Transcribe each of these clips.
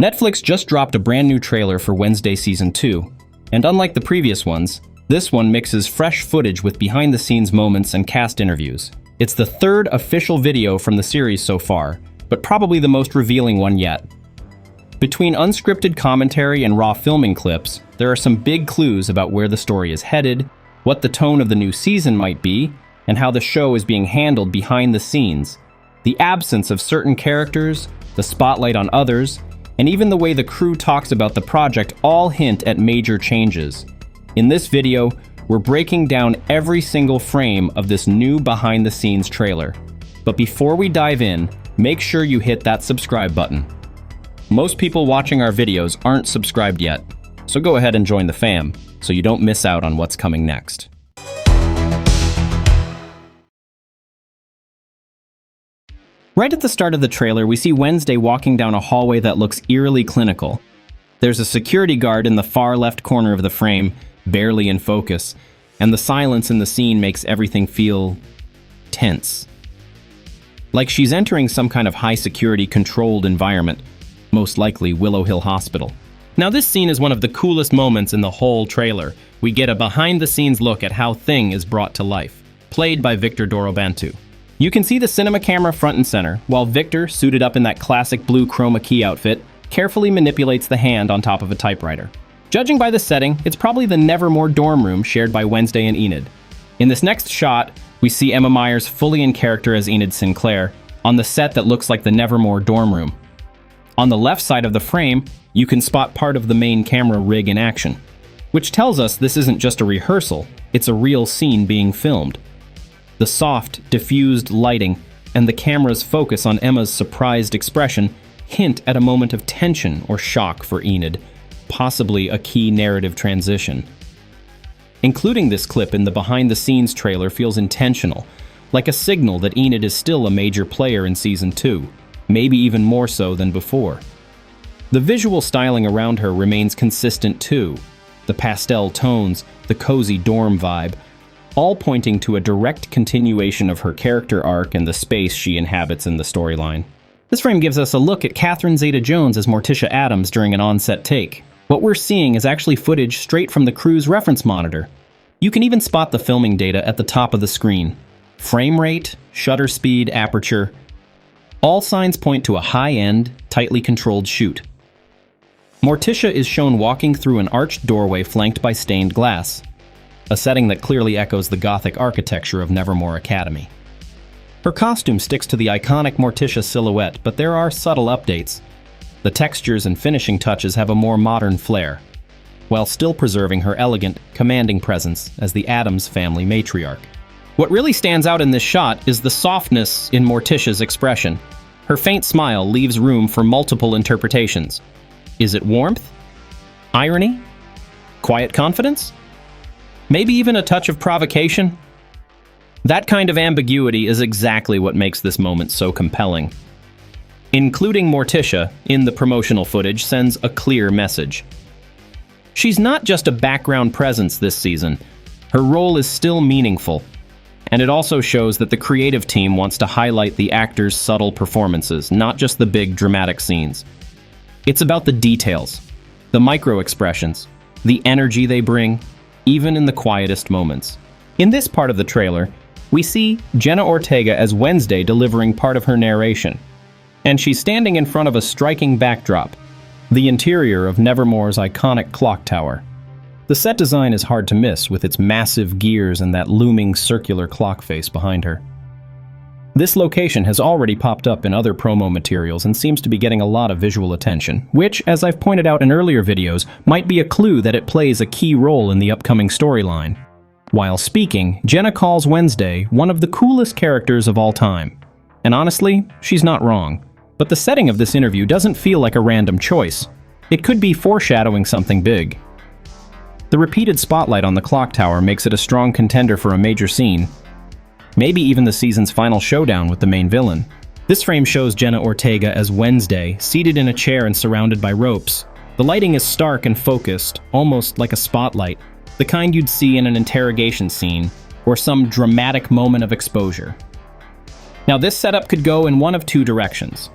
Netflix just dropped a brand new trailer for Wednesday Season 2, and unlike the previous ones, this one mixes fresh footage with behind-the-scenes moments and cast interviews. It's the third official video from the series so far, but probably the most revealing one yet. Between unscripted commentary and raw filming clips, there are some big clues about where the story is headed, what the tone of the new season might be, and how the show is being handled behind the scenes. The absence of certain characters, the spotlight on others, and even the way the crew talks about the project all hint at major changes. In this video, we're breaking down every single frame of this new behind-the-scenes trailer. But before we dive in, make sure you hit that subscribe button. Most people watching our videos aren't subscribed yet, so go ahead and join the fam, so you don't miss out on what's coming next. Right at the start of the trailer, we see Wednesday walking down a hallway that looks eerily clinical. There's a security guard in the far left corner of the frame, barely in focus, and the silence in the scene makes everything feel tense. Like she's entering some kind of high-security, controlled environment, most likely Willow Hill Hospital. Now this scene is one of the coolest moments in the whole trailer. We get a behind-the-scenes look at how Thing is brought to life, played by Victor Dorobantu. You can see the cinema camera front and center, while Victor, suited up in that classic blue chroma key outfit, carefully manipulates the hand on top of a typewriter. Judging by the setting, it's probably the Nevermore dorm room shared by Wednesday and Enid. In this next shot, we see Emma Myers fully in character as Enid Sinclair, on the set that looks like the Nevermore dorm room. On the left side of the frame, you can spot part of the main camera rig in action, which tells us this isn't just a rehearsal, it's a real scene being filmed. The soft, diffused lighting and the camera's focus on Emma's surprised expression hint at a moment of tension or shock for Enid, possibly a key narrative transition. Including this clip in the behind-the-scenes trailer feels intentional, like a signal that Enid is still a major player in Season 2, maybe even more so than before. The visual styling around her remains consistent too, the pastel tones, the cozy dorm vibe, all pointing to a direct continuation of her character arc and the space she inhabits in the storyline. This frame gives us a look at Catherine Zeta-Jones as Morticia Addams during an on-set take. What we're seeing is actually footage straight from the crew's reference monitor. You can even spot the filming data at the top of the screen. Frame rate, shutter speed, aperture. All signs point to a high-end, tightly controlled shoot. Morticia is shown walking through an arched doorway flanked by stained glass, a setting that clearly echoes the Gothic architecture of Nevermore Academy. Her costume sticks to the iconic Morticia silhouette, but there are subtle updates. The textures and finishing touches have a more modern flair, while still preserving her elegant, commanding presence as the Addams family matriarch. What really stands out in this shot is the softness in Morticia's expression. Her faint smile leaves room for multiple interpretations. Is it warmth? Irony? Quiet confidence? Maybe even a touch of provocation? That kind of ambiguity is exactly what makes this moment so compelling. Including Morticia in the promotional footage sends a clear message. She's not just a background presence this season. Her role is still meaningful. And it also shows that the creative team wants to highlight the actors' subtle performances, not just the big dramatic scenes. It's about the details, the micro-expressions, the energy they bring, even in the quietest moments. In this part of the trailer, we see Jenna Ortega as Wednesday delivering part of her narration. And she's standing in front of a striking backdrop, the interior of Nevermore's iconic clock tower. The set design is hard to miss with its massive gears and that looming circular clock face behind her. This location has already popped up in other promo materials and seems to be getting a lot of visual attention, which, as I've pointed out in earlier videos, might be a clue that it plays a key role in the upcoming storyline. While speaking, Jenna calls Wednesday one of the coolest characters of all time. And honestly, she's not wrong. But the setting of this interview doesn't feel like a random choice. It could be foreshadowing something big. The repeated spotlight on the clock tower makes it a strong contender for a major scene, maybe even the season's final showdown with the main villain. This frame shows Jenna Ortega as Wednesday, seated in a chair and surrounded by ropes. The lighting is stark and focused, almost like a spotlight, the kind you'd see in an interrogation scene or some dramatic moment of exposure. Now this setup could go in one of two directions.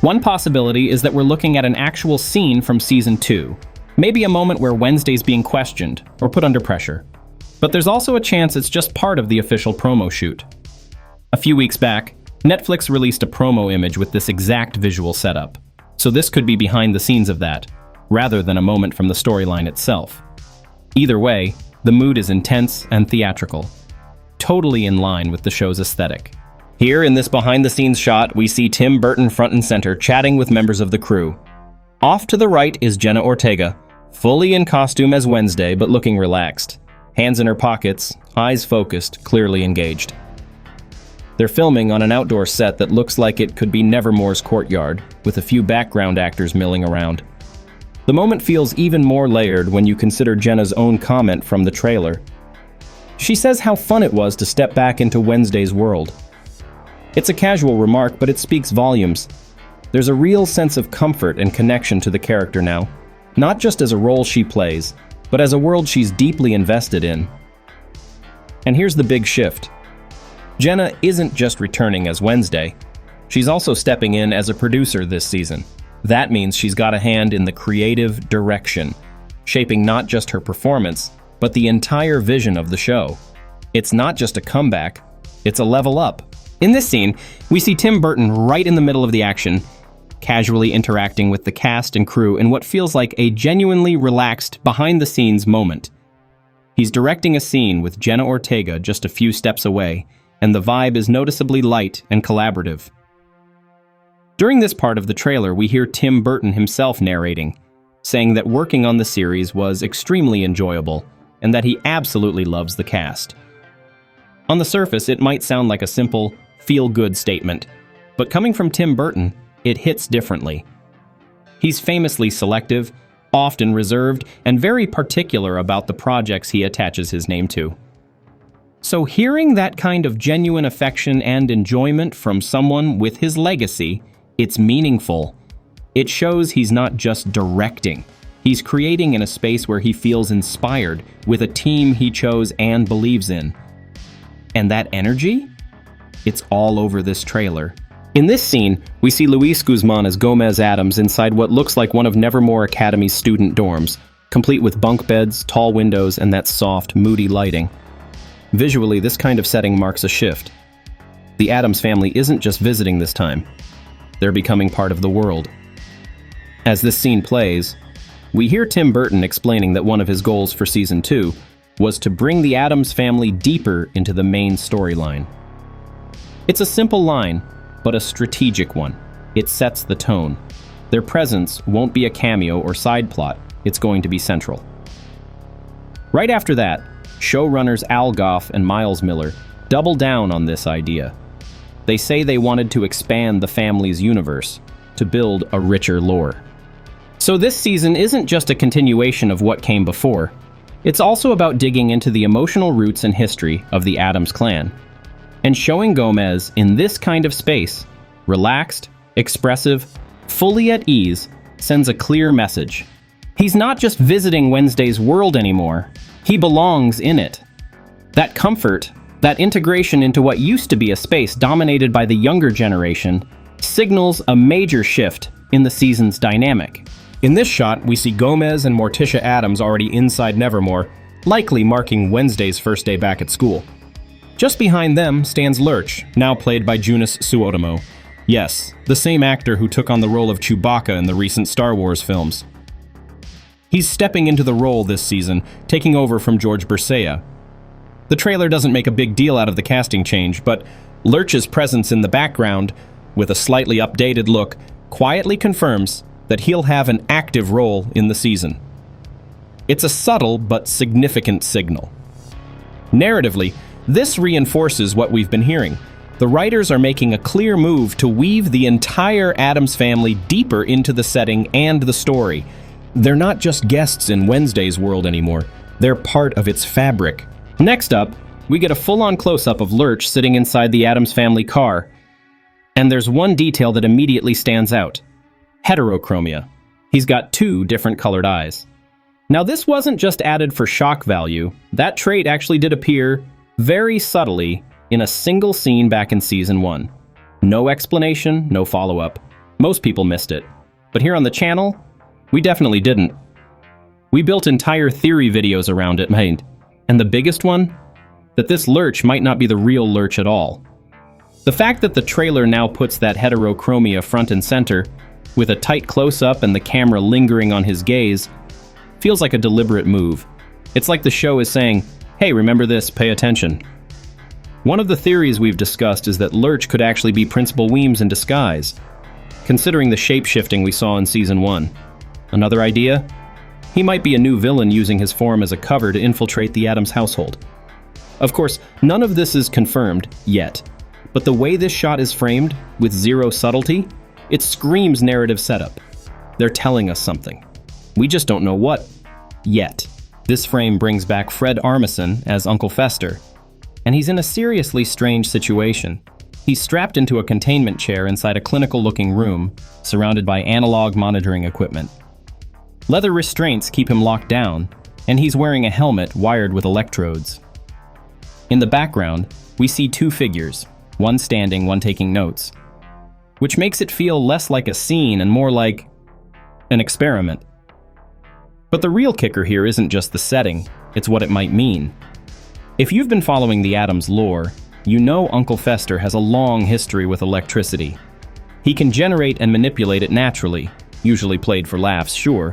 One possibility is that we're looking at an actual scene from Season 2, maybe a moment where Wednesday's being questioned or put under pressure. But there's also a chance it's just part of the official promo shoot. A few weeks back, Netflix released a promo image with this exact visual setup, so this could be behind the scenes of that, rather than a moment from the storyline itself. Either way, the mood is intense and theatrical, totally in line with the show's aesthetic. Here in this behind-the-scenes shot, we see Tim Burton front and center chatting with members of the crew. Off to the right is Jenna Ortega, fully in costume as Wednesday but looking relaxed. Hands in her pockets, eyes focused, clearly engaged. They're filming on an outdoor set that looks like it could be Nevermore's courtyard, with a few background actors milling around. The moment feels even more layered when you consider Jenna's own comment from the trailer. She says how fun it was to step back into Wednesday's world. It's a casual remark, but it speaks volumes. There's a real sense of comfort and connection to the character now, not just as a role she plays, but as a world she's deeply invested in. And here's the big shift. Jenna isn't just returning as Wednesday. She's also stepping in as a producer this season. That means she's got a hand in the creative direction, shaping not just her performance, but the entire vision of the show. It's not just a comeback, it's a level up. In this scene, we see Tim Burton right in the middle of the action, casually interacting with the cast and crew in what feels like a genuinely relaxed, behind-the-scenes moment. He's directing a scene with Jenna Ortega just a few steps away, and the vibe is noticeably light and collaborative. During this part of the trailer, we hear Tim Burton himself narrating, saying that working on the series was extremely enjoyable, and that he absolutely loves the cast. On the surface, it might sound like a simple, feel-good statement, but coming from Tim Burton, it hits differently. He's famously selective, often reserved, and very particular about the projects he attaches his name to. So hearing that kind of genuine affection and enjoyment from someone with his legacy, it's meaningful. It shows he's not just directing. He's creating in a space where he feels inspired, with a team he chose and believes in. And that energy? It's all over this trailer. In this scene, we see Luis Guzman as Gomez Addams inside what looks like one of Nevermore Academy's student dorms, complete with bunk beds, tall windows, and that soft, moody lighting. Visually, this kind of setting marks a shift. The Addams family isn't just visiting this time. They're becoming part of the world. As this scene plays, we hear Tim Burton explaining that one of his goals for Season 2 was to bring the Addams family deeper into the main storyline. It's a simple line, but a strategic one. It sets the tone. Their presence won't be a cameo or side plot, it's going to be central. Right after that, showrunners Al Gough and Miles Miller double down on this idea. They say they wanted to expand the family's universe, to build a richer lore. So this season isn't just a continuation of what came before. It's also about digging into the emotional roots and history of the Addams clan, and showing Gomez in this kind of space, relaxed, expressive, fully at ease, sends a clear message. He's not just visiting Wednesday's world anymore, he belongs in it. That comfort, that integration into what used to be a space dominated by the younger generation, signals a major shift in the season's dynamic. In this shot, we see Gomez and Morticia Addams already inside Nevermore, likely marking Wednesday's first day back at school. Just behind them stands Lurch, now played by Joonas Suotamo. Yes, the same actor who took on the role of Chewbacca in the recent Star Wars films. He's stepping into the role this season, taking over from George Bursea. The trailer doesn't make a big deal out of the casting change, but Lurch's presence in the background, with a slightly updated look, quietly confirms that he'll have an active role in the season. It's a subtle but significant signal. Narratively, this reinforces what we've been hearing. The writers are making a clear move to weave the entire Addams family deeper into the setting and the story. They're not just guests in Wednesday's world anymore. They're part of its fabric. Next up, we get a full-on close-up of Lurch sitting inside the Addams family car. And there's one detail that immediately stands out. Heterochromia. He's got two different colored eyes. Now, this wasn't just added for shock value. That trait actually did appear very subtly in a single scene back in Season 1. No explanation, no follow-up. Most people missed it, but here on the channel, we definitely didn't. We built entire theory videos around it, and the biggest one? That this Lurch might not be the real Lurch at all. The fact that the trailer now puts that heterochromia front and center, with a tight close-up and the camera lingering on his gaze, feels like a deliberate move. It's like the show is saying, hey, remember this, pay attention. One of the theories we've discussed is that Lurch could actually be Principal Weems in disguise, considering the shape-shifting we saw in Season 1. Another idea? He might be a new villain using his form as a cover to infiltrate the Addams household. Of course, none of this is confirmed yet, but the way this shot is framed, with zero subtlety, it screams narrative setup. They're telling us something. We just don't know what, yet. This frame brings back Fred Armisen as Uncle Fester, and he's in a seriously strange situation. He's strapped into a containment chair inside a clinical-looking room, surrounded by analog monitoring equipment. Leather restraints keep him locked down, and he's wearing a helmet wired with electrodes. In the background, we see two figures, one standing, one taking notes, which makes it feel less like a scene and more like an experiment. But the real kicker here isn't just the setting, it's what it might mean. If you've been following the Addams lore, you know Uncle Fester has a long history with electricity. He can generate and manipulate it naturally, usually played for laughs, sure,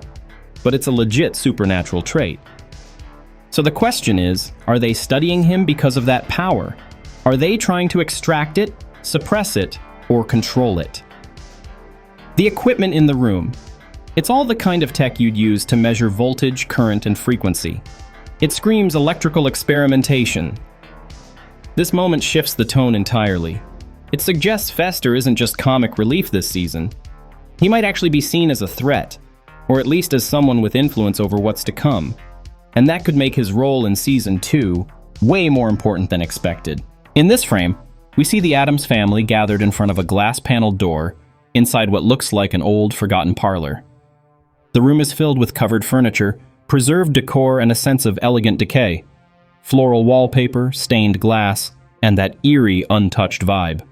but it's a legit supernatural trait. So the question is, are they studying him because of that power? Are they trying to extract it, suppress it, or control it? The equipment in the room. It's all the kind of tech you'd use to measure voltage, current, and frequency. It screams electrical experimentation. This moment shifts the tone entirely. It suggests Fester isn't just comic relief this season. He might actually be seen as a threat, or at least as someone with influence over what's to come. And that could make his role in Season 2 way more important than expected. In this frame, we see the Addams family gathered in front of a glass-paneled door inside what looks like an old, forgotten parlor. The room is filled with covered furniture, preserved decor, and a sense of elegant decay. Floral wallpaper, stained glass, and that eerie, untouched vibe.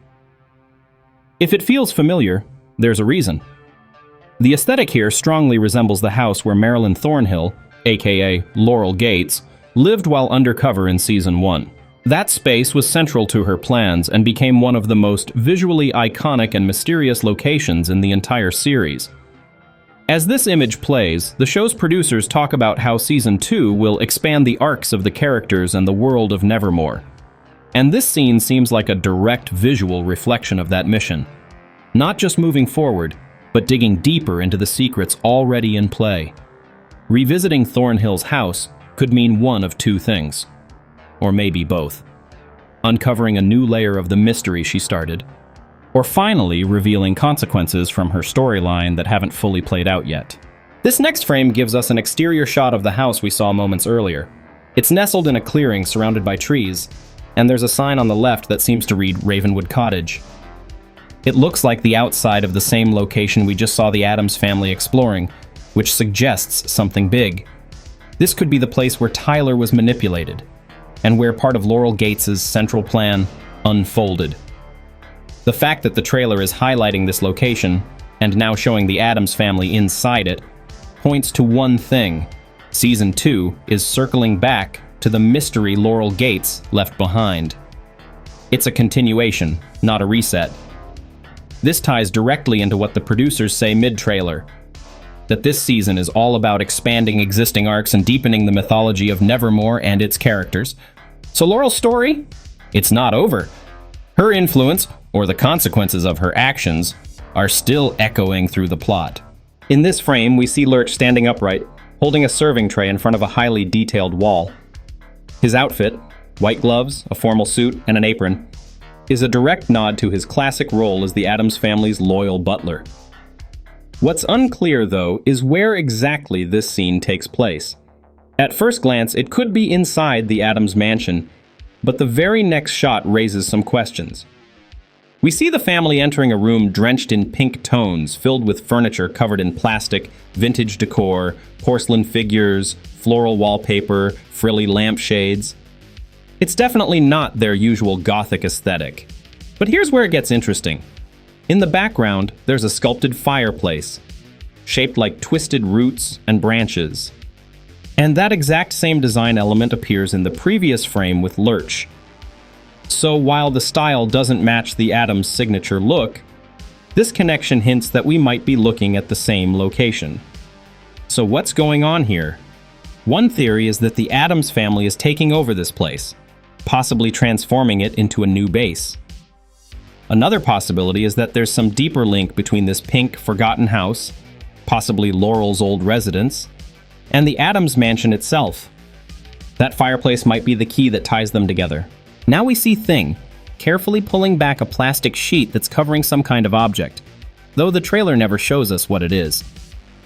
If it feels familiar, there's a reason. The aesthetic here strongly resembles the house where Marilyn Thornhill, aka Laurel Gates, lived while undercover in Season 1. That space was central to her plans and became one of the most visually iconic and mysterious locations in the entire series. As this image plays, the show's producers talk about how Season 2 will expand the arcs of the characters and the world of Nevermore. And this scene seems like a direct visual reflection of that mission. Not just moving forward, but digging deeper into the secrets already in play. Revisiting Thornhill's house could mean one of two things. Or maybe both. Uncovering a new layer of the mystery she started, or finally revealing consequences from her storyline that haven't fully played out yet. This next frame gives us an exterior shot of the house we saw moments earlier. It's nestled in a clearing surrounded by trees, and there's a sign on the left that seems to read Ravenwood Cottage. It looks like the outside of the same location we just saw the Addams family exploring, which suggests something big. This could be the place where Tyler was manipulated, and where part of Laurel Gates' central plan unfolded. The fact that the trailer is highlighting this location, and now showing the Addams family inside it, points to one thing. Season 2 is circling back to the mystery Laurel Gates left behind. It's a continuation, not a reset. This ties directly into what the producers say mid-trailer, that this season is all about expanding existing arcs and deepening the mythology of Nevermore and its characters. So Laurel's story? It's not over. Her influence, or the consequences of her actions, are still echoing through the plot. In this frame, we see Lurch standing upright, holding a serving tray in front of a highly detailed wall. His outfit, white gloves, a formal suit, and an apron, is a direct nod to his classic role as the Addams family's loyal butler. What's unclear, though, is where exactly this scene takes place. At first glance, it could be inside the Addams mansion, but the very next shot raises some questions. We see the family entering a room drenched in pink tones, filled with furniture covered in plastic, vintage decor, porcelain figures, floral wallpaper, frilly lampshades. It's definitely not their usual Gothic aesthetic. But here's where it gets interesting. In the background, there's a sculpted fireplace, shaped like twisted roots and branches. And that exact same design element appears in the previous frame with Lurch. So while the style doesn't match the Addams signature look, this connection hints that we might be looking at the same location. So what's going on here? One theory is that the Addams family is taking over this place, possibly transforming it into a new base. Another possibility is that there's some deeper link between this pink, forgotten house, possibly Laurel's old residence, and the Addams mansion itself. That fireplace might be the key that ties them together. Now we see Thing, carefully pulling back a plastic sheet that's covering some kind of object, though the trailer never shows us what it is.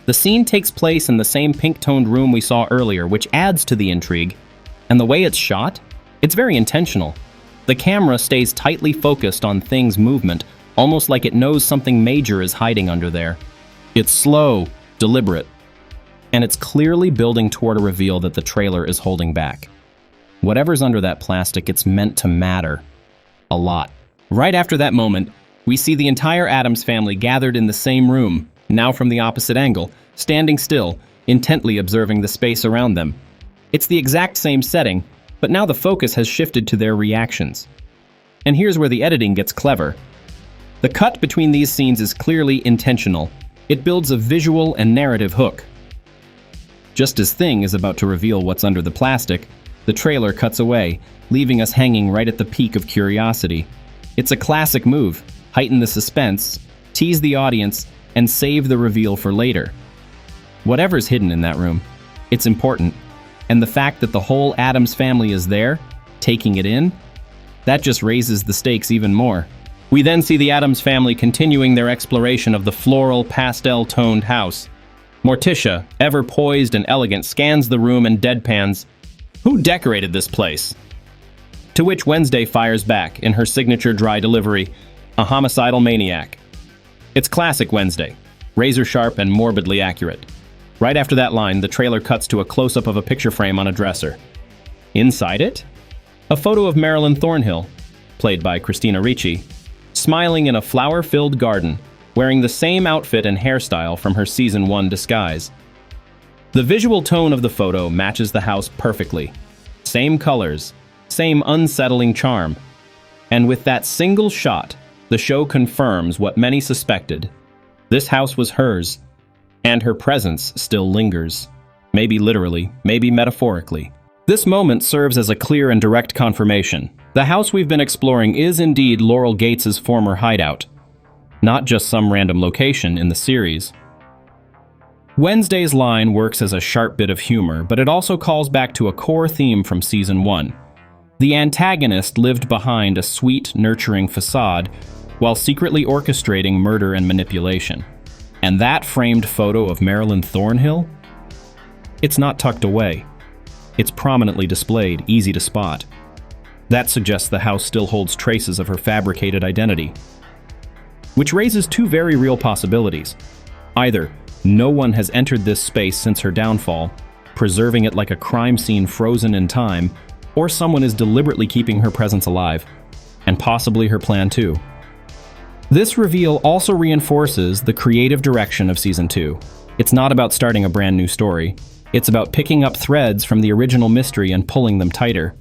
The scene takes place in the same pink-toned room we saw earlier, which adds to the intrigue, and the way it's shot, it's very intentional. The camera stays tightly focused on Thing's movement, almost like it knows something major is hiding under there. It's slow, deliberate, and it's clearly building toward a reveal that the trailer is holding back. Whatever's under that plastic, it's meant to matter. A lot. Right after that moment, we see the entire Addams family gathered in the same room, now from the opposite angle, standing still, intently observing the space around them. It's the exact same setting, but now the focus has shifted to their reactions. And here's where the editing gets clever. The cut between these scenes is clearly intentional. It builds a visual and narrative hook. Just as Thing is about to reveal what's under the plastic, the trailer cuts away, leaving us hanging right at the peak of curiosity. It's a classic move: heighten the suspense, tease the audience, and save the reveal for later. Whatever's hidden in that room, it's important. And the fact that the whole Addams family is there, taking it in, that just raises the stakes even more. We then see the Addams family continuing their exploration of the floral, pastel-toned house. Morticia, ever poised and elegant, scans the room and deadpans, "Who decorated this place?" To which Wednesday fires back in her signature dry delivery, "A homicidal maniac." It's classic Wednesday, razor-sharp and morbidly accurate. Right after that line, the trailer cuts to a close-up of a picture frame on a dresser. Inside it, a photo of Marilyn Thornhill, played by Christina Ricci, smiling in a flower-filled garden, wearing the same outfit and hairstyle from her Season 1 disguise. The visual tone of the photo matches the house perfectly. Same colors, same unsettling charm. And with that single shot, the show confirms what many suspected. This house was hers, and her presence still lingers. Maybe literally, maybe metaphorically. This moment serves as a clear and direct confirmation. The house we've been exploring is indeed Laurel Gates' former hideout, not just some random location in the series. Wednesday's line works as a sharp bit of humor, but it also calls back to a core theme from Season 1. The antagonist lived behind a sweet, nurturing facade while secretly orchestrating murder and manipulation. And that framed photo of Marilyn Thornhill? It's not tucked away. It's prominently displayed, easy to spot. That suggests the house still holds traces of her fabricated identity. Which raises two very real possibilities. Either no one has entered this space since her downfall, preserving it like a crime scene frozen in time, or someone is deliberately keeping her presence alive, and possibly her plan too. This reveal also reinforces the creative direction of Season 2. It's not about starting a brand new story. It's about picking up threads from the original mystery and pulling them tighter.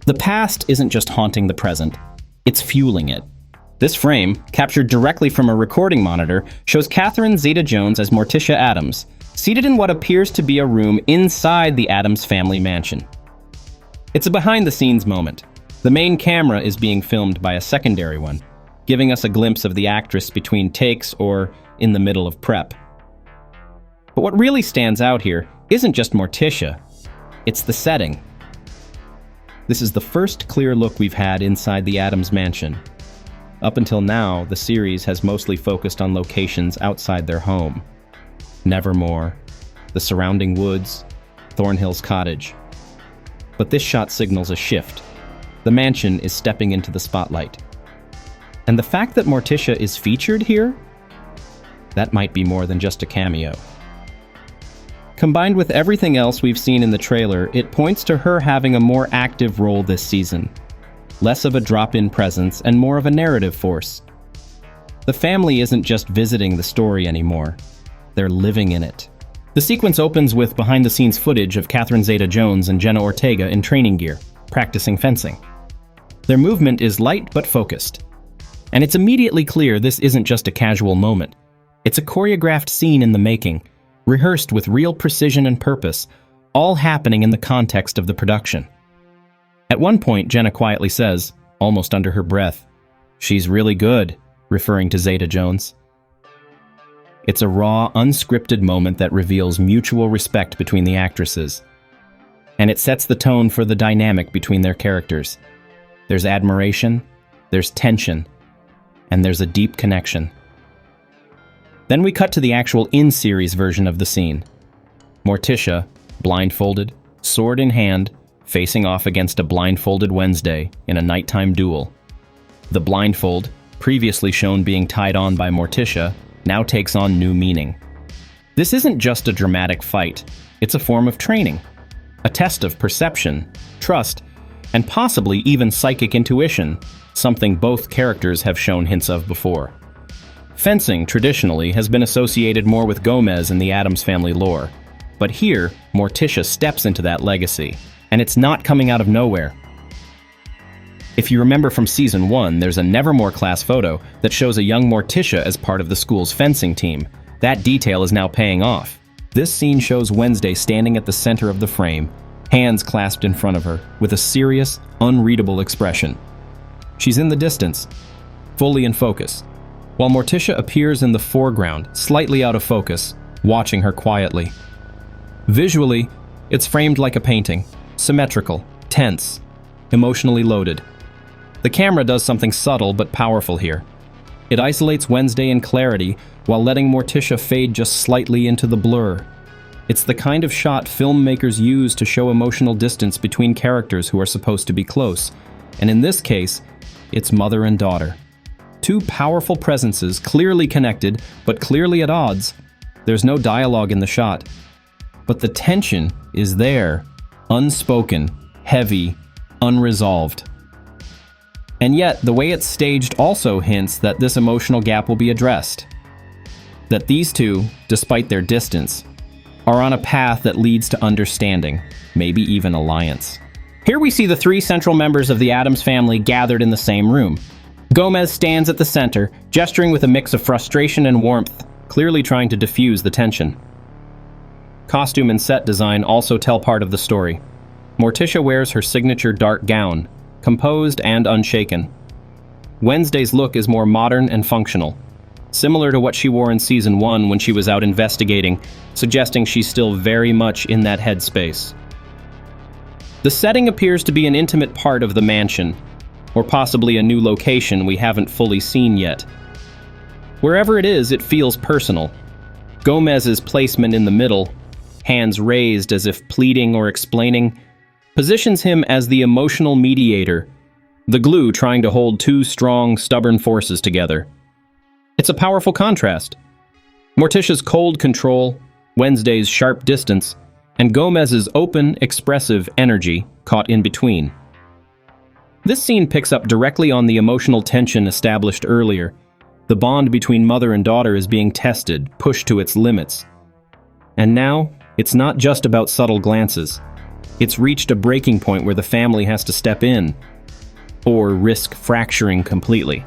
The past isn't just haunting the present, it's fueling it. This frame, captured directly from a recording monitor, shows Catherine Zeta-Jones as Morticia Addams, seated in what appears to be a room inside the Addams family mansion. It's a behind-the-scenes moment. The main camera is being filmed by a secondary one, giving us a glimpse of the actress between takes or in the middle of prep. But what really stands out here isn't just Morticia, it's the setting. This is the first clear look we've had inside the Addams mansion. Up until now, the series has mostly focused on locations outside their home. Nevermore, the surrounding woods, Thornhill's cottage. But this shot signals a shift. The mansion is stepping into the spotlight. And the fact that Morticia is featured here? That might be more than just a cameo. Combined with everything else we've seen in the trailer, it points to her having a more active role this season. Less of a drop-in presence and more of a narrative force. The family isn't just visiting the story anymore. They're living in it. The sequence opens with behind-the-scenes footage of Catherine Zeta-Jones and Jenna Ortega in training gear, practicing fencing. Their movement is light but focused. And it's immediately clear this isn't just a casual moment. It's a choreographed scene in the making, rehearsed with real precision and purpose, all happening in the context of the production. At one point, Jenna quietly says, almost under her breath, "She's really good," referring to Zeta-Jones. It's a raw, unscripted moment that reveals mutual respect between the actresses. And it sets the tone for the dynamic between their characters. There's admiration, there's tension, and there's a deep connection. Then we cut to the actual in-series version of the scene. Morticia, blindfolded, sword in hand, facing off against a blindfolded Wednesday in a nighttime duel. The blindfold, previously shown being tied on by Morticia, now takes on new meaning. This isn't just a dramatic fight, it's a form of training, a test of perception, trust, and possibly even psychic intuition, something both characters have shown hints of before. Fencing, traditionally, has been associated more with Gomez in the Addams family lore, but here, Morticia steps into that legacy, and it's not coming out of nowhere. If you remember from Season 1, there's a Nevermore class photo that shows a young Morticia as part of the school's fencing team. That detail is now paying off. This scene shows Wednesday standing at the center of the frame, hands clasped in front of her, with a serious, unreadable expression. She's in the distance, fully in focus, while Morticia appears in the foreground, slightly out of focus, watching her quietly. Visually, it's framed like a painting, symmetrical, tense, emotionally loaded. The camera does something subtle but powerful here. It isolates Wednesday in clarity while letting Morticia fade just slightly into the blur. It's the kind of shot filmmakers use to show emotional distance between characters who are supposed to be close. And in this case, it's mother and daughter. Two powerful presences, clearly connected, but clearly at odds. There's no dialogue in the shot. But the tension is there, unspoken, heavy, unresolved. And yet, the way it's staged also hints that this emotional gap will be addressed. That these two, despite their distance, are on a path that leads to understanding, maybe even alliance. Here we see the three central members of the Addams family gathered in the same room. Gomez stands at the center, gesturing with a mix of frustration and warmth, clearly trying to diffuse the tension. Costume and set design also tell part of the story. Morticia wears her signature dark gown, composed and unshaken. Wednesday's look is more modern and functional, similar to what she wore in Season 1 when she was out investigating, suggesting she's still very much in that headspace. The setting appears to be an intimate part of the mansion, or possibly a new location we haven't fully seen yet. Wherever it is, it feels personal. Gomez's placement in the middle, hands raised as if pleading or explaining, positions him as the emotional mediator, the glue trying to hold two strong, stubborn forces together. It's a powerful contrast. Morticia's cold control, Wednesday's sharp distance, and Gomez's open, expressive energy caught in between. This scene picks up directly on the emotional tension established earlier. The bond between mother and daughter is being tested, pushed to its limits. And now, it's not just about subtle glances. It's reached a breaking point where the family has to step in, or risk fracturing completely.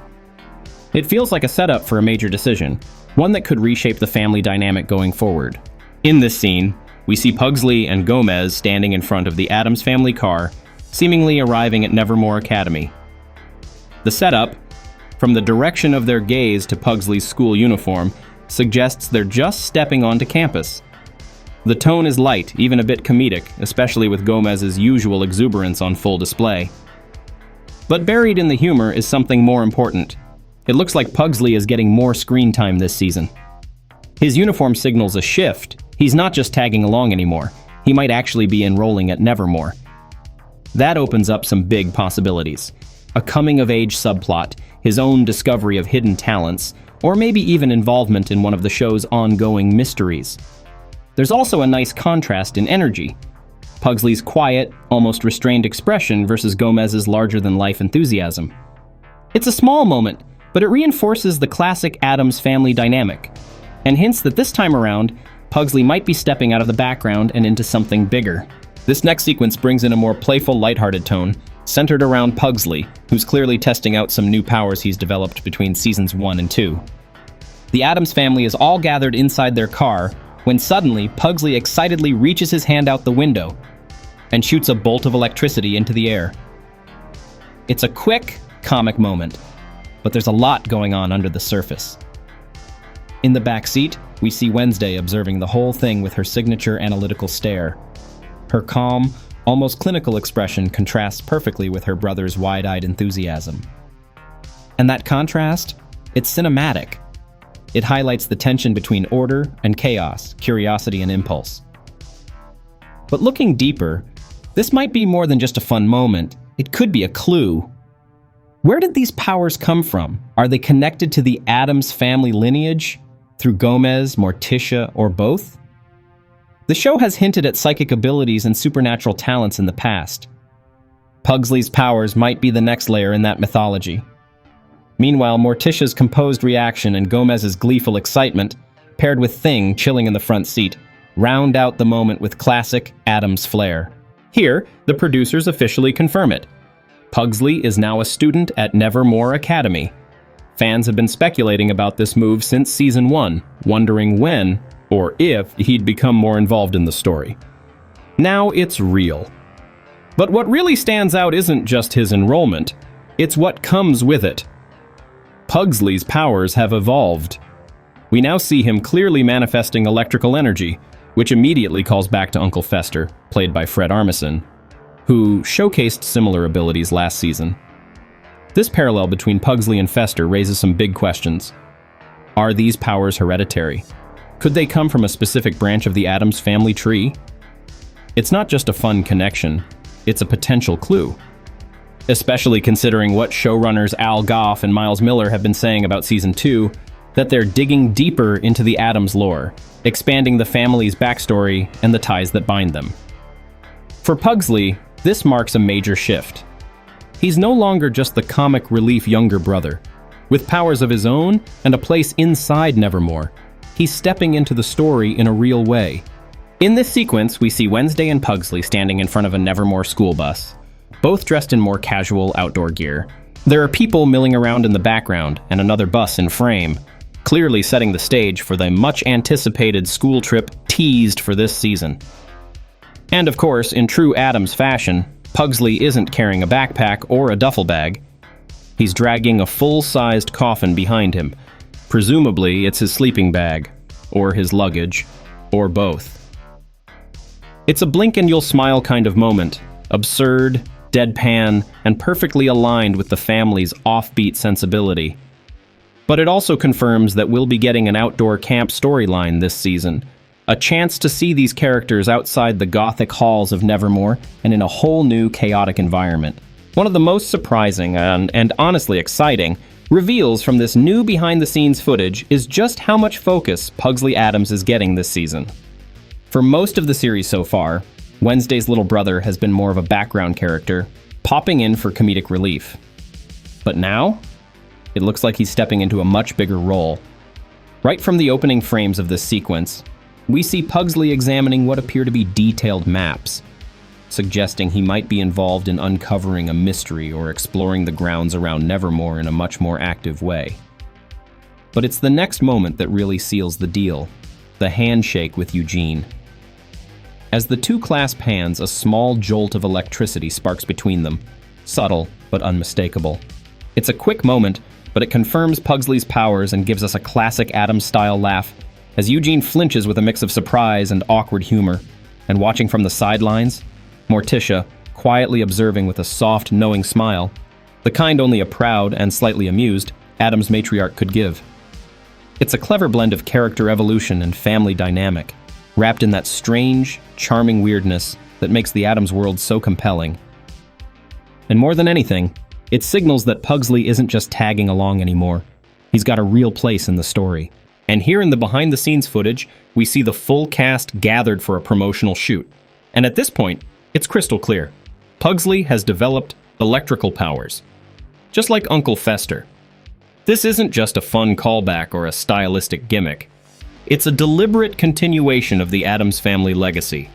It feels like a setup for a major decision, one that could reshape the family dynamic going forward. In this scene, we see Pugsley and Gomez standing in front of the Addams family car, seemingly arriving at Nevermore Academy. The setup, from the direction of their gaze to Pugsley's school uniform, suggests they're just stepping onto campus. The tone is light, even a bit comedic, especially with Gomez's usual exuberance on full display. But buried in the humor is something more important. It looks like Pugsley is getting more screen time this season. His uniform signals a shift. He's not just tagging along anymore. He might actually be enrolling at Nevermore. That opens up some big possibilities. A coming-of-age subplot, his own discovery of hidden talents, or maybe even involvement in one of the show's ongoing mysteries. There's also a nice contrast in energy. Pugsley's quiet, almost restrained expression versus Gomez's larger-than-life enthusiasm. It's a small moment, but it reinforces the classic Addams family dynamic, and hints that this time around, Pugsley might be stepping out of the background and into something bigger. This next sequence brings in a more playful, lighthearted tone, centered around Pugsley, who's clearly testing out some new powers he's developed between seasons 1 and 2. The Addams family is all gathered inside their car when suddenly Pugsley excitedly reaches his hand out the window and shoots a bolt of electricity into the air. It's a quick, comic moment, but there's a lot going on under the surface. In the back seat, we see Wednesday observing the whole thing with her signature analytical stare. Her calm, almost clinical expression contrasts perfectly with her brother's wide-eyed enthusiasm. And that contrast? It's cinematic. It highlights the tension between order and chaos, curiosity and impulse. But looking deeper, this might be more than just a fun moment. It could be a clue. Where did these powers come from? Are they connected to the Addams family lineage? Through Gomez, Morticia, or both? The show has hinted at psychic abilities and supernatural talents in the past. Pugsley's powers might be the next layer in that mythology. Meanwhile, Morticia's composed reaction and Gomez's gleeful excitement, paired with Thing chilling in the front seat, round out the moment with classic Addams flair. Here, the producers officially confirm it. Pugsley is now a student at Nevermore Academy. Fans have been speculating about this move since season 1, wondering when, or if, he'd become more involved in the story. Now it's real. But what really stands out isn't just his enrollment, it's what comes with it. Pugsley's powers have evolved. We now see him clearly manifesting electrical energy, which immediately calls back to Uncle Fester, played by Fred Armisen, who showcased similar abilities last season. This parallel between Pugsley and Fester raises some big questions. Are these powers hereditary? Could they come from a specific branch of the Addams family tree? It's not just a fun connection, it's a potential clue. Especially considering what showrunners Al Goff and Miles Miller have been saying about Season 2, that they're digging deeper into the Addams lore, expanding the family's backstory and the ties that bind them. For Pugsley, this marks a major shift. He's no longer just the comic relief younger brother. With powers of his own and a place inside Nevermore, he's stepping into the story in a real way. In this sequence, we see Wednesday and Pugsley standing in front of a Nevermore school bus, both dressed in more casual outdoor gear. There are people milling around in the background and another bus in frame, clearly setting the stage for the much-anticipated school trip teased for this season. And of course, in true Addams fashion, Pugsley isn't carrying a backpack or a duffel bag. He's dragging a full-sized coffin behind him. Presumably, it's his sleeping bag, or his luggage, or both. It's a blink-and-you'll-smile kind of moment, absurd, deadpan, and perfectly aligned with the family's offbeat sensibility. But it also confirms that we'll be getting an outdoor camp storyline this season, a chance to see these characters outside the gothic halls of Nevermore and in a whole new chaotic environment. One of the most surprising and honestly exciting reveals from this new behind-the-scenes footage is just how much focus Pugsley Addams is getting this season. For most of the series so far, Wednesday's little brother has been more of a background character, popping in for comedic relief. But now, it looks like he's stepping into a much bigger role. Right from the opening frames of this sequence, we see Pugsley examining what appear to be detailed maps, suggesting he might be involved in uncovering a mystery or exploring the grounds around Nevermore in a much more active way. But it's the next moment that really seals the deal, the handshake with Eugene. As the two clasp hands, a small jolt of electricity sparks between them, subtle but unmistakable. It's a quick moment, but it confirms Pugsley's powers and gives us a classic Addams-style laugh as Eugene flinches with a mix of surprise and awkward humor. And watching from the sidelines, Morticia, quietly observing with a soft, knowing smile, the kind only a proud and slightly amused Addams matriarch could give. It's a clever blend of character evolution and family dynamic, wrapped in that strange, charming weirdness that makes the Addams world so compelling. And more than anything, it signals that Pugsley isn't just tagging along anymore. He's got a real place in the story. And here in the behind-the-scenes footage, we see the full cast gathered for a promotional shoot. And at this point, it's crystal clear. Pugsley has developed electrical powers, just like Uncle Fester. This isn't just a fun callback or a stylistic gimmick. It's a deliberate continuation of the Addams family legacy,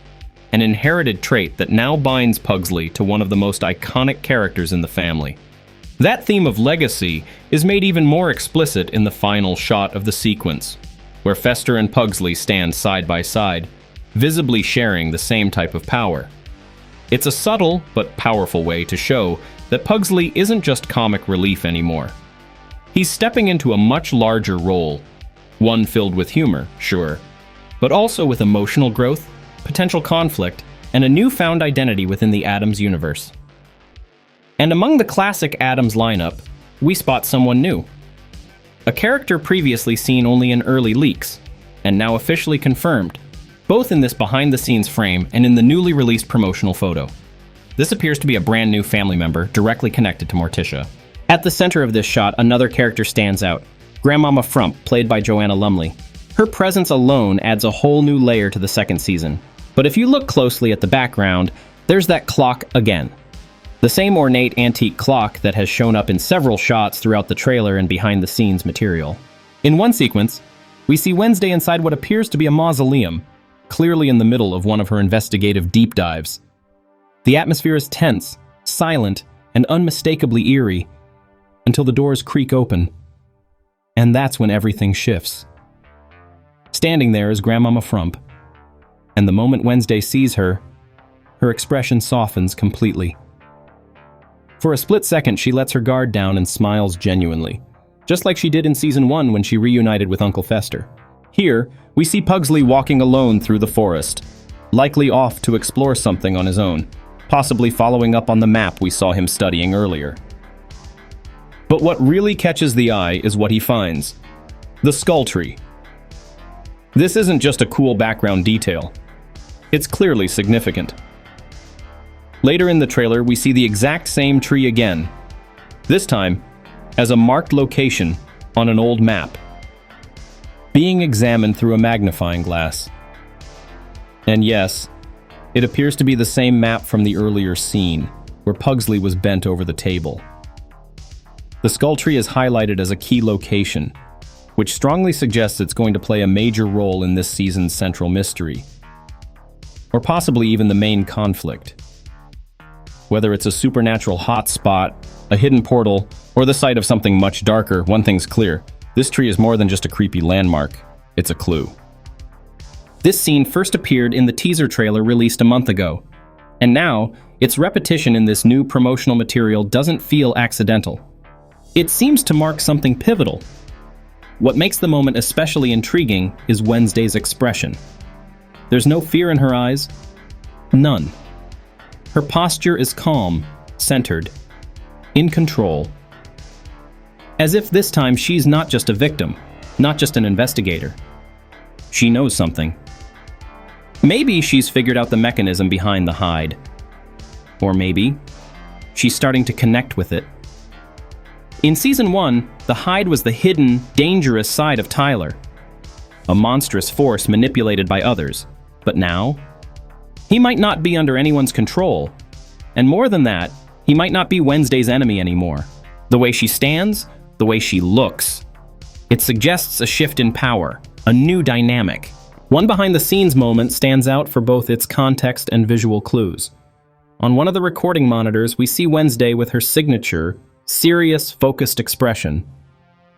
an inherited trait that now binds Pugsley to one of the most iconic characters in the family. That theme of legacy is made even more explicit in the final shot of the sequence, where Fester and Pugsley stand side by side, visibly sharing the same type of power. It's a subtle but powerful way to show that Pugsley isn't just comic relief anymore. He's stepping into a much larger role, one filled with humor, sure, but also with emotional growth, potential conflict, and a newfound identity within the Addams universe. And among the classic Addams lineup, we spot someone new. A character previously seen only in early leaks, and now officially confirmed, both in this behind-the-scenes frame and in the newly released promotional photo. This appears to be a brand new family member directly connected to Morticia. At the center of this shot, another character stands out, Grandmama Frump, played by Joanna Lumley. Her presence alone adds a whole new layer to the second season. But if you look closely at the background, there's that clock again. The same ornate antique clock that has shown up in several shots throughout the trailer and behind-the-scenes material. In one sequence, we see Wednesday inside what appears to be a mausoleum, clearly in the middle of one of her investigative deep dives. The atmosphere is tense, silent, and unmistakably eerie, until the doors creak open. And that's when everything shifts. Standing there is Grandmama Frump, and the moment Wednesday sees her, her expression softens completely. For a split second, she lets her guard down and smiles genuinely, just like she did in Season 1 when she reunited with Uncle Fester. Here, we see Pugsley walking alone through the forest, likely off to explore something on his own, possibly following up on the map we saw him studying earlier. But what really catches the eye is what he finds: the skull tree. This isn't just a cool background detail. It's clearly significant. Later in the trailer, we see the exact same tree again, this time as a marked location on an old map, being examined through a magnifying glass. And yes, it appears to be the same map from the earlier scene, where Pugsley was bent over the table. The skull tree is highlighted as a key location, which strongly suggests it's going to play a major role in this season's central mystery, or possibly even the main conflict. Whether it's a supernatural hotspot, a hidden portal, or the site of something much darker, one thing's clear: this tree is more than just a creepy landmark, it's a clue. This scene first appeared in the teaser trailer released a month ago, and now its repetition in this new promotional material doesn't feel accidental. It seems to mark something pivotal. What makes the moment especially intriguing is Wednesday's expression. There's no fear in her eyes. None. Her posture is calm, centered, in control. As if this time she's not just a victim, not just an investigator. She knows something. Maybe she's figured out the mechanism behind the hide. Or maybe she's starting to connect with it. In Season 1, the hide was the hidden, dangerous side of Tyler, a monstrous force manipulated by others. But now, he might not be under anyone's control. And more than that, he might not be Wednesday's enemy anymore. The way she stands, the way she looks, it suggests a shift in power, a new dynamic. One behind-the-scenes moment stands out for both its context and visual clues. On one of the recording monitors, we see Wednesday with her signature, serious, focused expression,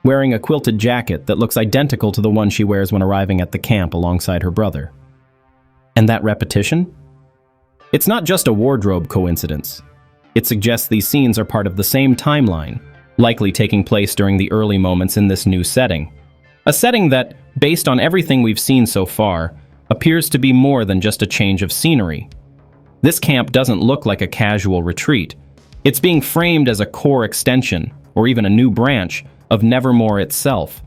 wearing a quilted jacket that looks identical to the one she wears when arriving at the camp alongside her brother. And that repetition? It's not just a wardrobe coincidence. It suggests these scenes are part of the same timeline, likely taking place during the early moments in this new setting. A setting that, based on everything we've seen so far, appears to be more than just a change of scenery. This camp doesn't look like a casual retreat. It's being framed as a core extension, or even a new branch, of Nevermore itself.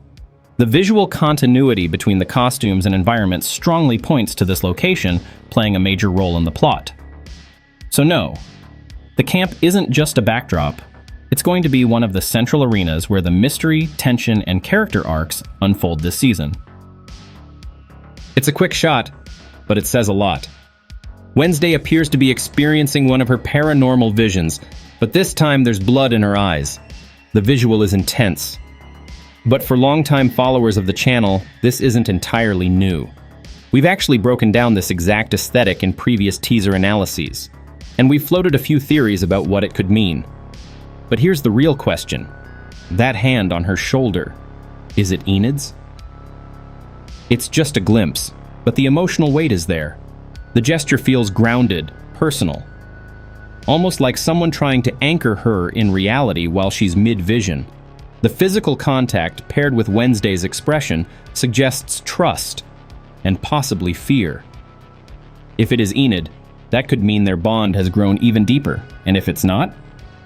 The visual continuity between the costumes and environment strongly points to this location playing a major role in the plot. So no, the camp isn't just a backdrop. It's going to be one of the central arenas where the mystery, tension, and character arcs unfold this season. It's a quick shot, but it says a lot. Wednesday appears to be experiencing one of her paranormal visions, but this time there's blood in her eyes. The visual is intense, But for longtime followers of the channel, this isn't entirely new. We've actually broken down this exact aesthetic in previous teaser analyses, and we've floated a few theories about what it could mean. But here's the real question. That hand on her shoulder, is it Enid's? It's just a glimpse, but the emotional weight is there. The gesture feels grounded, personal. Almost like someone trying to anchor her in reality while she's mid-vision. The physical contact paired with Wednesday's expression suggests trust and possibly fear. If it is Enid, that could mean their bond has grown even deeper, and if it's not,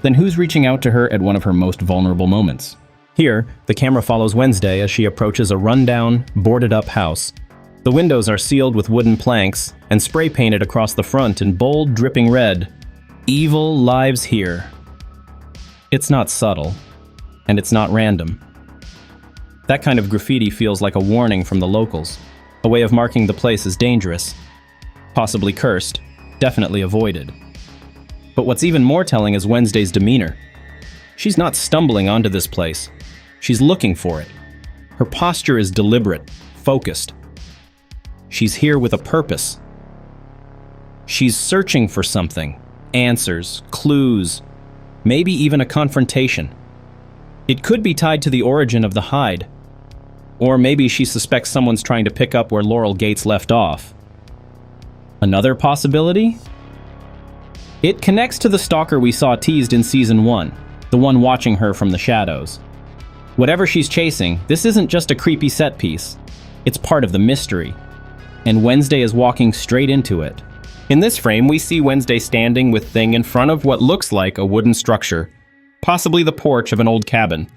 then who's reaching out to her at one of her most vulnerable moments? Here, the camera follows Wednesday as she approaches a rundown, boarded-up house. The windows are sealed with wooden planks and spray-painted across the front in bold, dripping red. Evil lives here. It's not subtle, and it's not random. That kind of graffiti feels like a warning from the locals, a way of marking the place as dangerous, possibly cursed, definitely avoided. But what's even more telling is Wednesday's demeanor. She's not stumbling onto this place. She's looking for it. Her posture is deliberate, focused. She's here with a purpose. She's searching for something, answers, clues, maybe even a confrontation. It could be tied to the origin of the hide. Or maybe she suspects someone's trying to pick up where Laurel Gates left off. Another possibility? It connects to the stalker we saw teased in Season 1, the one watching her from the shadows. Whatever she's chasing, this isn't just a creepy set piece. It's part of the mystery. And Wednesday is walking straight into it. In this frame, we see Wednesday standing with Thing in front of what looks like a wooden structure, possibly the porch of an old cabin.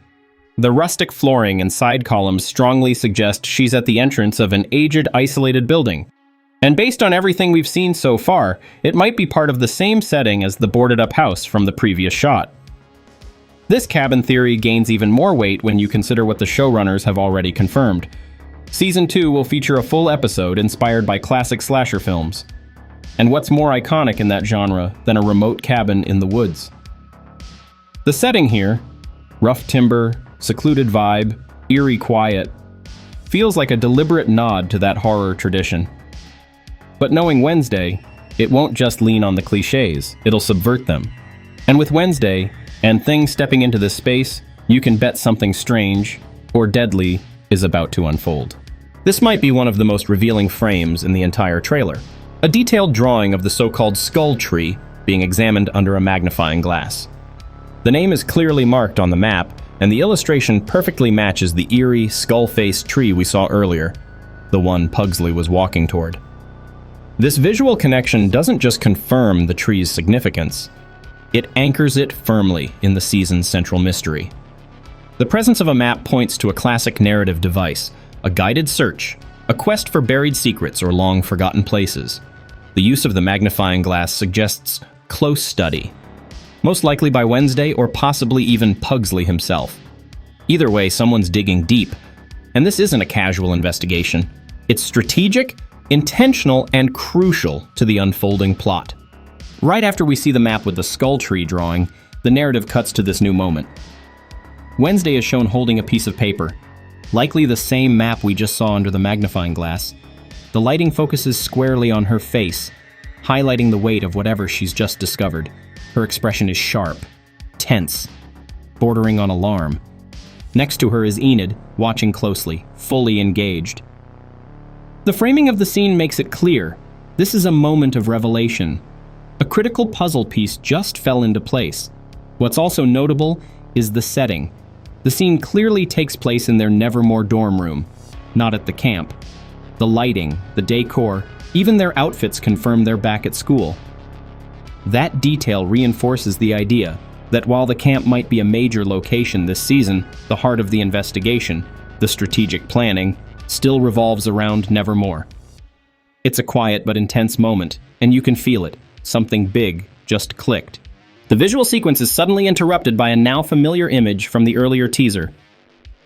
The rustic flooring and side columns strongly suggest she's at the entrance of an aged, isolated building. And based on everything we've seen so far, it might be part of the same setting as the boarded-up house from the previous shot. This cabin theory gains even more weight when you consider what the showrunners have already confirmed. Season 2 will feature a full episode inspired by classic slasher films. And what's more iconic in that genre than a remote cabin in the woods? The setting here, rough timber, secluded vibe, eerie quiet, feels like a deliberate nod to that horror tradition. But knowing Wednesday, it won't just lean on the cliches, it'll subvert them. And with Wednesday, and Thing stepping into this space, you can bet something strange, or deadly, is about to unfold. This might be one of the most revealing frames in the entire trailer. A detailed drawing of the so-called skull tree being examined under a magnifying glass. The name is clearly marked on the map, and the illustration perfectly matches the eerie, skull-faced tree we saw earlier, the one Pugsley was walking toward. This visual connection doesn't just confirm the tree's significance, it anchors it firmly in the season's central mystery. The presence of a map points to a classic narrative device, a guided search, a quest for buried secrets or long-forgotten places. The use of the magnifying glass suggests close study, most likely by Wednesday or possibly even Pugsley himself. Either way, someone's digging deep, and this isn't a casual investigation. It's strategic, intentional, and crucial to the unfolding plot. Right after we see the map with the skull tree drawing, the narrative cuts to this new moment. Wednesday is shown holding a piece of paper, likely the same map we just saw under the magnifying glass. The lighting focuses squarely on her face, highlighting the weight of whatever she's just discovered. Her expression is sharp, tense, bordering on alarm. Next to her is Enid, watching closely, fully engaged. The framing of the scene makes it clear. This is a moment of revelation. A critical puzzle piece just fell into place. What's also notable is the setting. The scene clearly takes place in their Nevermore dorm room, not at the camp. The lighting, the decor, even their outfits confirm they're back at school. That detail reinforces the idea that while the camp might be a major location this season, the heart of the investigation, the strategic planning, still revolves around Nevermore. It's a quiet but intense moment, and you can feel it. Something big just clicked. The visual sequence is suddenly interrupted by a now familiar image from the earlier teaser.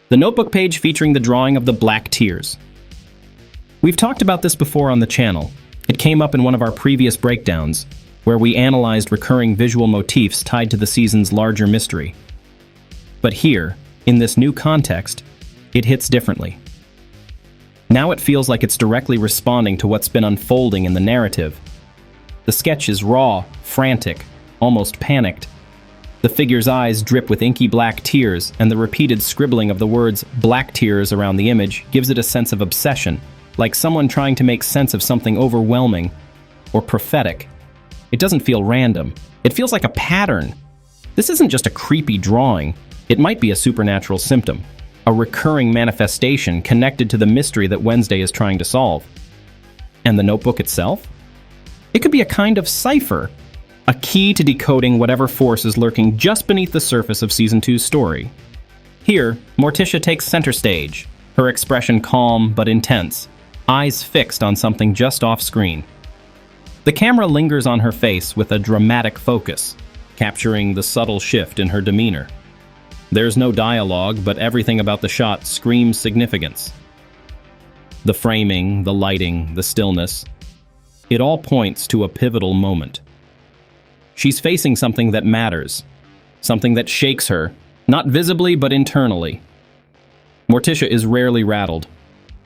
The notebook page featuring the drawing of the Black Tears. We've talked about this before on the channel. It came up in one of our previous breakdowns, where we analyzed recurring visual motifs tied to the season's larger mystery. But here, in this new context, it hits differently. Now it feels like it's directly responding to what's been unfolding in the narrative. The sketch is raw, frantic, almost panicked. The figure's eyes drip with inky black tears, and the repeated scribbling of the words "black tears" around the image gives it a sense of obsession, like someone trying to make sense of something overwhelming or prophetic. It doesn't feel random. It feels like a pattern. This isn't just a creepy drawing. It might be a supernatural symptom, a recurring manifestation connected to the mystery that Wednesday is trying to solve. And the notebook itself? It could be a kind of cipher, a key to decoding whatever force is lurking just beneath the surface of Season 2's story. Here, Morticia takes center stage, her expression calm but intense, eyes fixed on something just off-screen. The camera lingers on her face with a dramatic focus, capturing the subtle shift in her demeanor. There's no dialogue, but everything about the shot screams significance. The framing, the lighting, the stillness, it all points to a pivotal moment. She's facing something that matters, something that shakes her, not visibly but internally. Morticia is rarely rattled,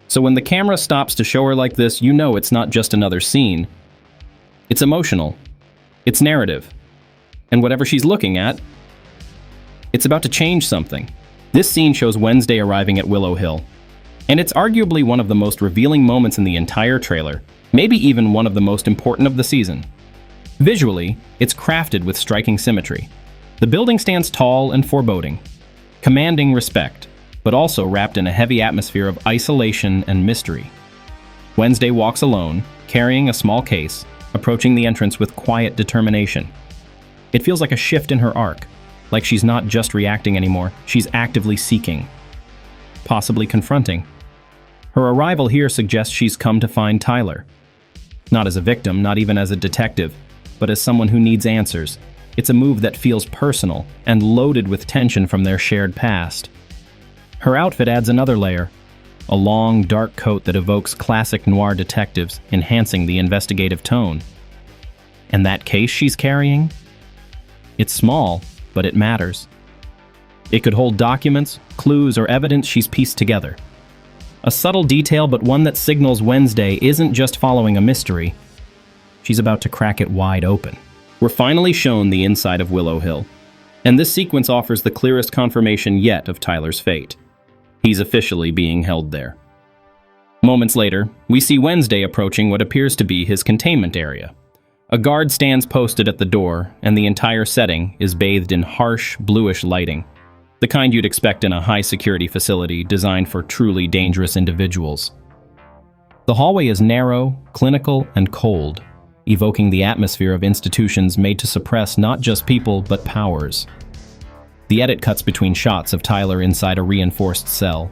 so when the camera stops to show her like this, you know it's not just another scene. It's emotional, it's narrative, and whatever she's looking at, it's about to change something. This scene shows Wednesday arriving at Willow Hill, and it's arguably one of the most revealing moments in the entire trailer, maybe even one of the most important of the season. Visually, it's crafted with striking symmetry. The building stands tall and foreboding, commanding respect, but also wrapped in a heavy atmosphere of isolation and mystery. Wednesday walks alone, carrying a small case, approaching the entrance with quiet determination. It feels like a shift in her arc, like she's not just reacting anymore, she's actively seeking, possibly confronting. Her arrival here suggests she's come to find Tyler. Not as a victim, not even as a detective, but as someone who needs answers. It's a move that feels personal and loaded with tension from their shared past. Her outfit adds another layer, a long, dark coat that evokes classic noir detectives, enhancing the investigative tone. And that case she's carrying? It's small, but it matters. It could hold documents, clues, or evidence she's pieced together. A subtle detail, but one that signals Wednesday isn't just following a mystery. She's about to crack it wide open. We're finally shown the inside of Willow Hill, and this sequence offers the clearest confirmation yet of Tyler's fate. He's officially being held there. Moments later, we see Wednesday approaching what appears to be his containment area. A guard stands posted at the door, and the entire setting is bathed in harsh, bluish lighting, the kind you'd expect in a high-security facility designed for truly dangerous individuals. The hallway is narrow, clinical, and cold, evoking the atmosphere of institutions made to suppress not just people, but powers. The edit cuts between shots of Tyler inside a reinforced cell.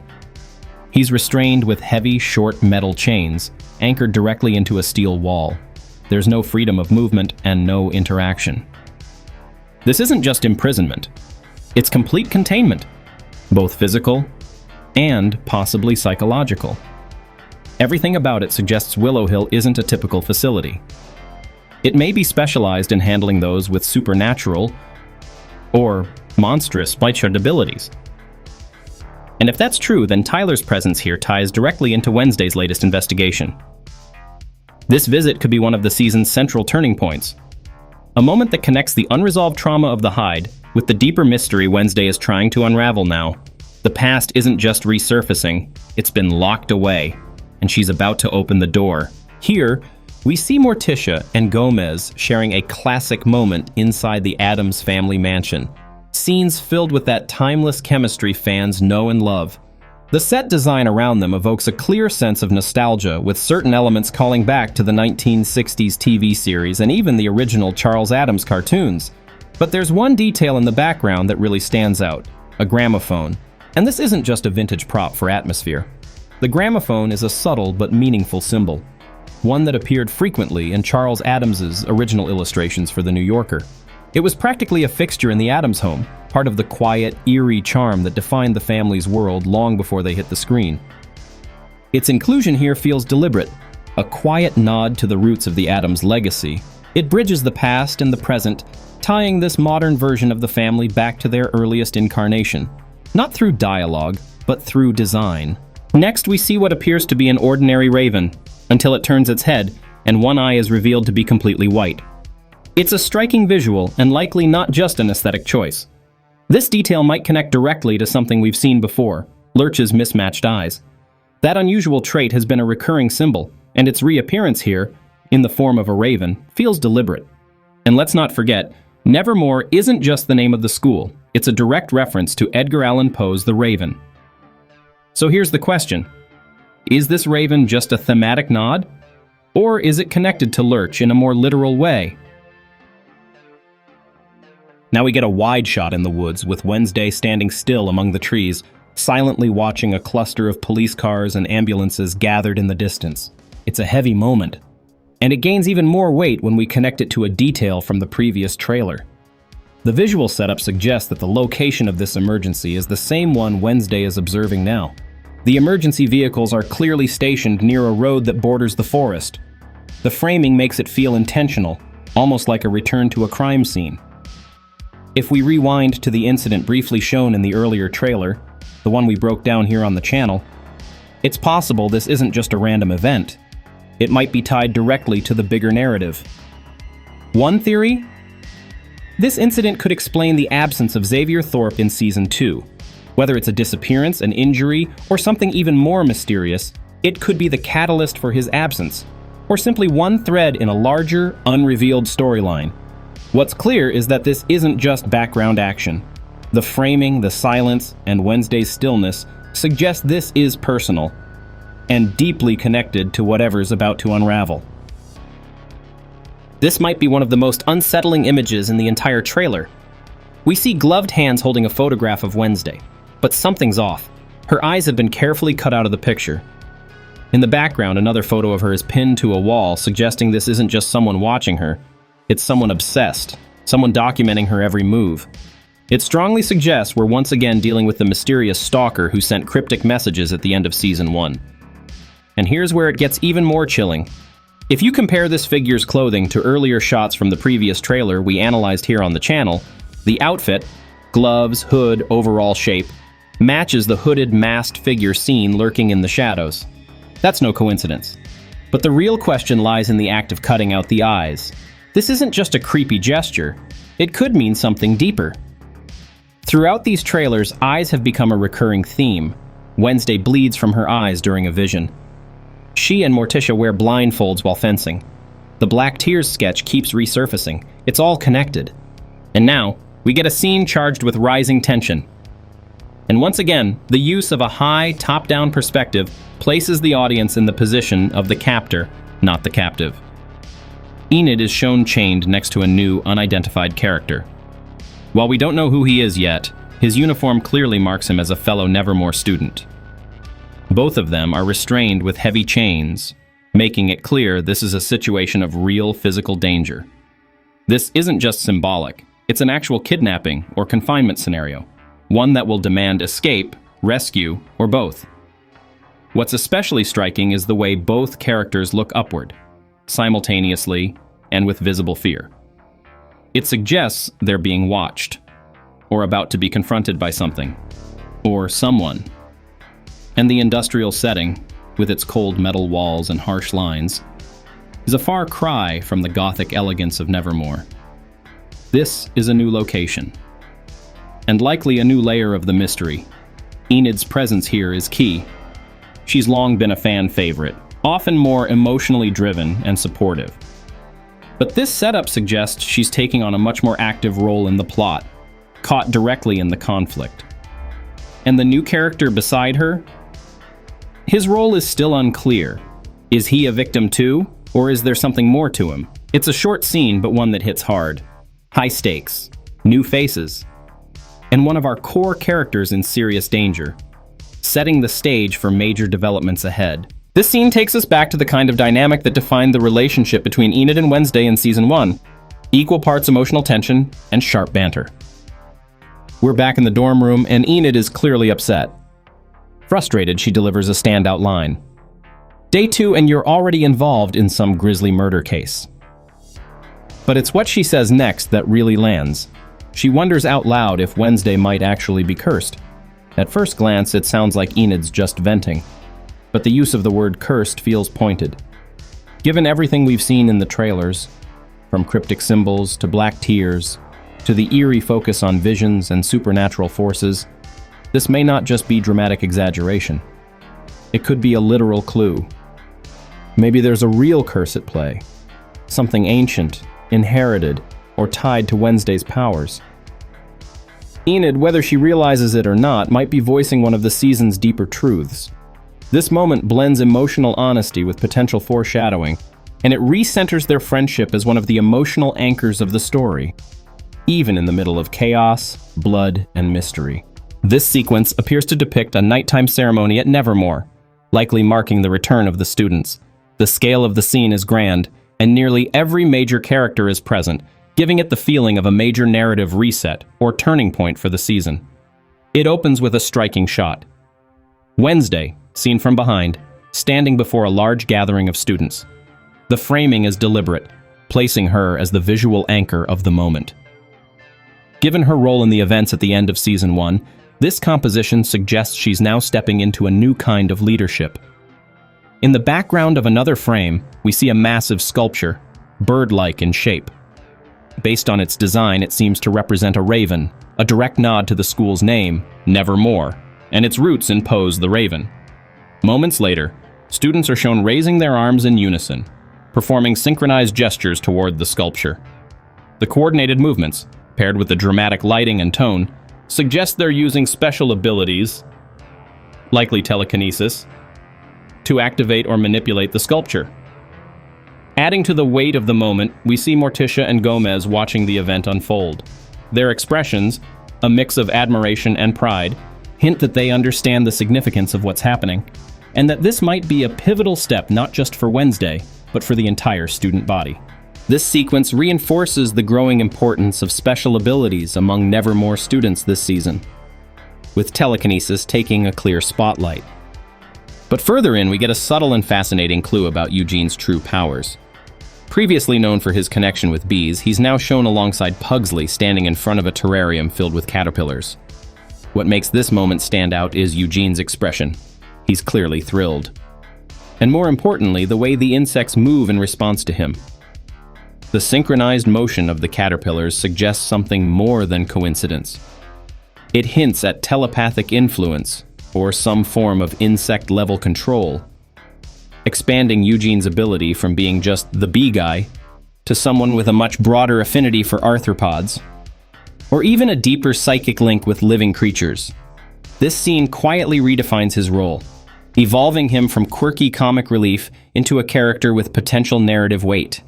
He's restrained with heavy, short metal chains, anchored directly into a steel wall. There's no freedom of movement and no interaction. This isn't just imprisonment. It's complete containment, both physical and possibly psychological. Everything about it suggests Willow Hill isn't a typical facility. It may be specialized in handling those with supernatural or monstrous spliced abilities. And if that's true, then Tyler's presence here ties directly into Wednesday's latest investigation. This visit could be one of the season's central turning points, a moment that connects the unresolved trauma of the Hyde with the deeper mystery Wednesday is trying to unravel now. The past isn't just resurfacing, it's been locked away, and she's about to open the door. Here, we see Morticia and Gomez sharing a classic moment inside the Addams family mansion. Scenes filled with that timeless chemistry fans know and love. The set design around them evokes a clear sense of nostalgia, with certain elements calling back to the 1960s TV series and even the original Charles Addams cartoons. But there's one detail in the background that really stands out: a gramophone. And this isn't just a vintage prop for atmosphere. The gramophone is a subtle but meaningful symbol, one that appeared frequently in Charles Addams's original illustrations for The New Yorker. It was practically a fixture in the Addams home, part of the quiet, eerie charm that defined the family's world long before they hit the screen. Its inclusion here feels deliberate, a quiet nod to the roots of the Addams legacy. It bridges the past and the present, tying this modern version of the family back to their earliest incarnation. Not through dialogue, but through design. Next, we see what appears to be an ordinary raven, until it turns its head, and one eye is revealed to be completely white. It's a striking visual, and likely not just an aesthetic choice. This detail might connect directly to something we've seen before, Lurch's mismatched eyes. That unusual trait has been a recurring symbol, and its reappearance here, in the form of a raven, feels deliberate. And let's not forget, Nevermore isn't just the name of the school, it's a direct reference to Edgar Allan Poe's The Raven. So here's the question. Is this raven just a thematic nod? Or is it connected to Lurch in a more literal way? Now we get a wide shot in the woods with Wednesday standing still among the trees, silently watching a cluster of police cars and ambulances gathered in the distance. It's a heavy moment. And it gains even more weight when we connect it to a detail from the previous trailer. The visual setup suggests that the location of this emergency is the same one Wednesday is observing now. The emergency vehicles are clearly stationed near a road that borders the forest. The framing makes it feel intentional, almost like a return to a crime scene. If we rewind to the incident briefly shown in the earlier trailer, the one we broke down here on the channel, it's possible this isn't just a random event. It might be tied directly to the bigger narrative. One theory? This incident could explain the absence of Xavier Thorpe in Season 2. Whether it's a disappearance, an injury, or something even more mysterious, it could be the catalyst for his absence, or simply one thread in a larger, unrevealed storyline. What's clear is that this isn't just background action. The framing, the silence, and Wednesday's stillness suggest this is personal, and deeply connected to whatever's about to unravel. This might be one of the most unsettling images in the entire trailer. We see gloved hands holding a photograph of Wednesday, but something's off. Her eyes have been carefully cut out of the picture. In the background, another photo of her is pinned to a wall, suggesting this isn't just someone watching her, it's someone obsessed, someone documenting her every move. It strongly suggests we're once again dealing with the mysterious stalker who sent cryptic messages at the end of Season 1. And here's where it gets even more chilling. If you compare this figure's clothing to earlier shots from the previous trailer we analyzed here on the channel, the outfit, gloves, hood, overall shape, matches the hooded, masked figure seen lurking in the shadows. That's no coincidence. But the real question lies in the act of cutting out the eyes. This isn't just a creepy gesture. It could mean something deeper. Throughout these trailers, eyes have become a recurring theme. Wednesday bleeds from her eyes during a vision. She and Morticia wear blindfolds while fencing. The Black Tears sketch keeps resurfacing. It's all connected. And now, we get a scene charged with rising tension. And once again, the use of a high, top-down perspective places the audience in the position of the captor, not the captive. Enid is shown chained next to a new, unidentified character. While we don't know who he is yet, his uniform clearly marks him as a fellow Nevermore student. Both of them are restrained with heavy chains, making it clear this is a situation of real physical danger. This isn't just symbolic, it's an actual kidnapping or confinement scenario, one that will demand escape, rescue, or both. What's especially striking is the way both characters look upward, simultaneously and with visible fear. It suggests they're being watched, or about to be confronted by something, or someone. And the industrial setting, with its cold metal walls and harsh lines, is a far cry from the gothic elegance of Nevermore. This is a new location, and likely a new layer of the mystery. Enid's presence here is key. She's long been a fan favorite, often more emotionally driven and supportive. But this setup suggests she's taking on a much more active role in the plot, caught directly in the conflict. And the new character beside her? His role is still unclear. Is he a victim too, or is there something more to him? It's a short scene, but one that hits hard. High stakes, new faces, and one of our core characters in serious danger, setting the stage for major developments ahead. This scene takes us back to the kind of dynamic that defined the relationship between Enid and Wednesday in Season 1. Equal parts emotional tension and sharp banter. We're back in the dorm room, and Enid is clearly upset. Frustrated, she delivers a standout line. Day 2 and you're already involved in some grisly murder case. But it's what she says next that really lands. She wonders out loud if Wednesday might actually be cursed. At first glance, it sounds like Enid's just venting, but the use of the word cursed feels pointed. Given everything we've seen in the trailers, from cryptic symbols to black tears, to the eerie focus on visions and supernatural forces, this may not just be dramatic exaggeration. It could be a literal clue. Maybe there's a real curse at play, something ancient, inherited, or tied to Wednesday's powers. Enid, whether she realizes it or not, might be voicing one of the season's deeper truths. This moment blends emotional honesty with potential foreshadowing, and it recenters their friendship as one of the emotional anchors of the story, even in the middle of chaos, blood, and mystery. This sequence appears to depict a nighttime ceremony at Nevermore, likely marking the return of the students. The scale of the scene is grand, and nearly every major character is present, giving it the feeling of a major narrative reset or turning point for the season. It opens with a striking shot. Wednesday, seen from behind, standing before a large gathering of students. The framing is deliberate, placing her as the visual anchor of the moment. Given her role in the events at the end of Season 1, this composition suggests she's now stepping into a new kind of leadership. In the background of another frame, we see a massive sculpture, bird-like in shape. Based on its design, it seems to represent a raven, a direct nod to the school's name, Nevermore, and its roots in Poe's The Raven. Moments later, students are shown raising their arms in unison, performing synchronized gestures toward the sculpture. The coordinated movements, paired with the dramatic lighting and tone, suggest they're using special abilities, likely telekinesis, to activate or manipulate the sculpture. Adding to the weight of the moment, we see Morticia and Gomez watching the event unfold. Their expressions, a mix of admiration and pride, hint that they understand the significance of what's happening, and that this might be a pivotal step not just for Wednesday, but for the entire student body. This sequence reinforces the growing importance of special abilities among Nevermore students this season, with telekinesis taking a clear spotlight. But further in, we get a subtle and fascinating clue about Eugene's true powers. Previously known for his connection with bees, he's now shown alongside Pugsley standing in front of a terrarium filled with caterpillars. What makes this moment stand out is Eugene's expression. He's clearly thrilled. And more importantly, the way the insects move in response to him. The synchronized motion of the caterpillars suggests something more than coincidence. It hints at telepathic influence, or some form of insect-level control, expanding Eugene's ability from being just the bee guy to someone with a much broader affinity for arthropods, or even a deeper psychic link with living creatures. This scene quietly redefines his role, evolving him from quirky comic relief into a character with potential narrative weight.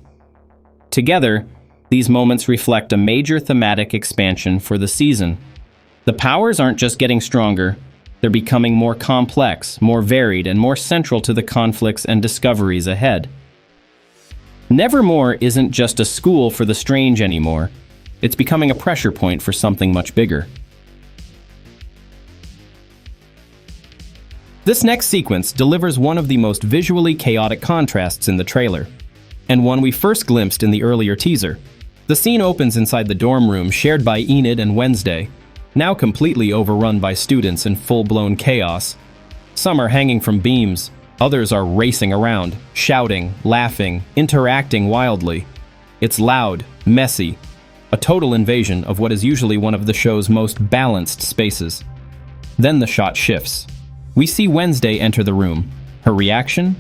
Together, these moments reflect a major thematic expansion for the season. The powers aren't just getting stronger, they're becoming more complex, more varied, and more central to the conflicts and discoveries ahead. Nevermore isn't just a school for the strange anymore. It's becoming a pressure point for something much bigger. This next sequence delivers one of the most visually chaotic contrasts in the trailer, and one we first glimpsed in the earlier teaser. The scene opens inside the dorm room shared by Enid and Wednesday, now completely overrun by students in full-blown chaos. Some are hanging from beams, others are racing around, shouting, laughing, interacting wildly. It's loud, messy, a total invasion of what is usually one of the show's most balanced spaces. Then the shot shifts. We see Wednesday enter the room. Her reaction?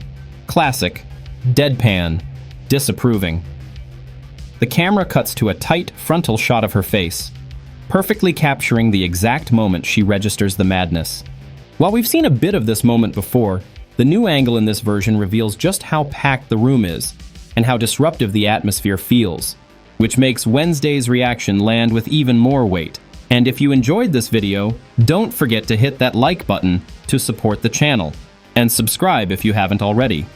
Classic, deadpan, disapproving. The camera cuts to a tight frontal shot of her face, perfectly capturing the exact moment she registers the madness. While we've seen a bit of this moment before, the new angle in this version reveals just how packed the room is and how disruptive the atmosphere feels, which makes Wednesday's reaction land with even more weight. And if you enjoyed this video, don't forget to hit that like button to support the channel, and subscribe if you haven't already.